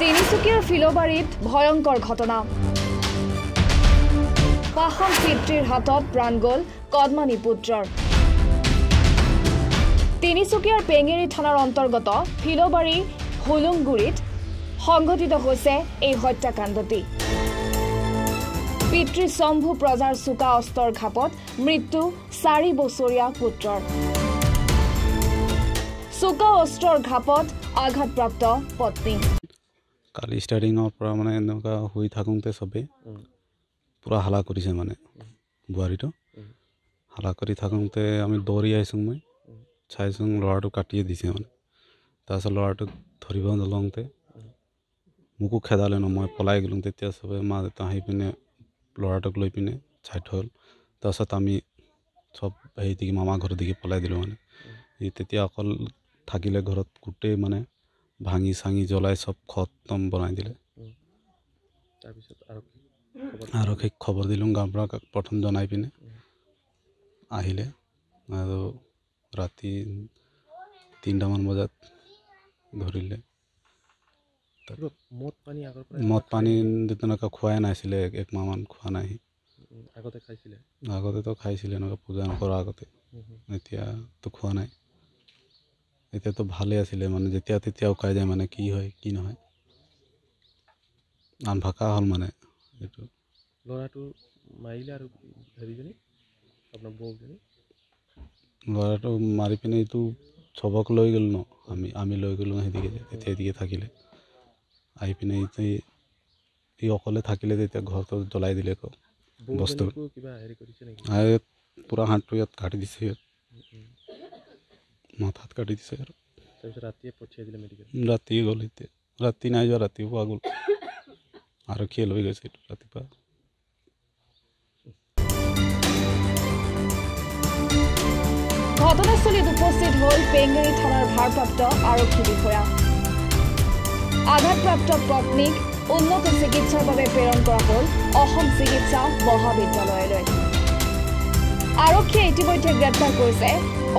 তিনিচুকীয়াৰ ফিলবাৰীত ভয়ংকৰ ঘটনা পাহম পিতৃৰ হাতত প্ৰাণ গ'ল কদমানী পুত্ৰৰ তিনিচুকীয়াৰ পেঙেৰী থানাৰ অন্তৰ্গত ফিলবাৰী হুলুংগুৰিত সংঘটিত হৈছে এই হত্যাকাণ্ডটি পিতৃ শম্ভু প্ৰজাৰ চুকা অস্ত্ৰৰ ঘাপত মৃত্যু 4 বছৰীয়া পুত্ৰৰ চুকা অস্ত্ৰৰ ঘাপত আঘাতপ্ৰাপ্ত পত্নী কালি ষ্টাৰ্টিঙৰ পৰা মানে এনেকুৱা হৈ থাকোঁতে চবেই পুৰা হালা কৰিছে মানে বুঢ়াৰীটো হালা কৰি থাকোঁতে আমি দৌৰি আহিছোঁ মই চাইছোঁ ল'ৰাটো কাটিয়ে দিছে মানে তাৰপিছত ল'ৰাটোক ধৰিব নলওঁতে মোকো খেদালে ন মই পলাই গ'লোঁ তেতিয়া চবেই মা দেউতা আহি পিনে ল'ৰাটোক লৈ পিনে চাই থ'ল তাৰপিছত আমি চব হেৰিদিকে মামা ঘৰৰ দিকে পলাই দিলোঁ মানে তেতিয়া অকল থাকিলে ঘৰত গোটেই মানে ভাঙি চাঙি জ্বলাই চব খতম বনাই দিলে তাৰপিছত আৰক্ষীক খবৰ দিলোঁ গাঁৱৰ পৰা প্ৰথম জনাই পিনে আহিলে আৰু ৰাতি 3টামান বজাত ধৰিলে মদ পানী তেনেকুৱা খোৱাই নাছিলে 1 মাহমান খোৱা নাই আগতেতো খাইছিলে এনেকুৱা পূজা নকৰাৰ আগতে এতিয়াতো খোৱা নাই এতিয়াতো ভালে আছিলে মানে যেতিয়া তেতিয়া উকাই যায় মানে কি হয় কি নহয় আনভাকা হ'ল মানে এইটো ল'ৰাটো মাৰিলে আৰু হেৰিজনী আপোনাৰ বৌজনী ল'ৰাটো মাৰি পিনে এইটো চবক লৈ গ'ল ন আমি লৈ গ'লোঁ সেইদিকে তেতিয়া এদিকে থাকিলে আহি পিনে ই অকলে থাকিলে তেতিয়া ঘৰটো জ্বলাই দিলে বস্তু কিবা হেৰি কৰিছে নেকি পুৰা হাতটো ইয়াত কাটি দিছে মাথাত কাটি দিছে আৰু তাৰপিছত ৰাতিয়ে পঠিয়াই দিলে মেডিকেল ৰাতিয়ে গ'ল এতিয়া ৰাতি নাই যোৱা ৰাতিপুৱা গ'ল আৰক্ষীয়ে লৈ গৈছে এইটো ৰাতিপুৱা ঘটনাস্থলীত উপস্থিত হ'ল পেঙেৰী থানাৰ ভাৰপ্ৰাপ্ত আৰক্ষী বিষয়া আঘাতপ্ৰাপ্ত পত্নীক উন্নত চিকিৎসাৰ বাবে প্ৰেৰণ কৰা হ'ল অসম চিকিৎসা মহাবিদ্যালয়লৈ আৰক্ষীয়ে ইতিমধ্যে গ্ৰেপ্তাৰ কৰিছে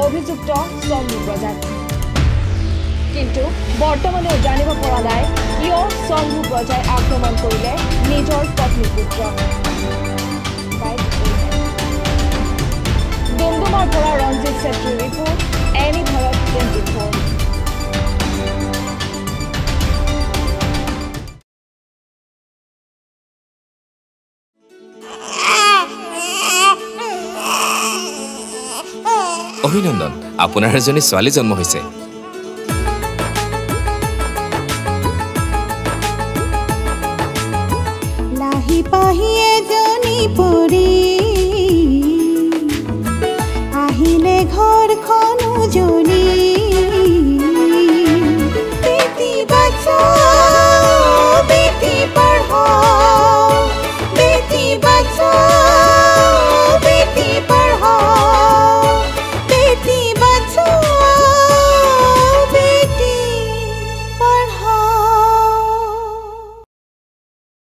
অভিযুক্ত শম্ভু প্ৰজাক কিন্তু বৰ্তমানেও জানিব পৰা নাই কিয় শম্ভু প্ৰজাই আক্ৰমণ কৰিলে নিজৰ পত্নী পুত্ৰক ডুমডুমাৰ পৰা ৰঞ্জিত ছেত্ৰীৰ ৰিপৰ্ট এনি ভাৰত 24 অভিনন্দন আপোনাৰ এজনী ছোৱালী জন্ম হৈছে লাহি পাহি এজনী পৰি আহিলে ঘৰখন উজলি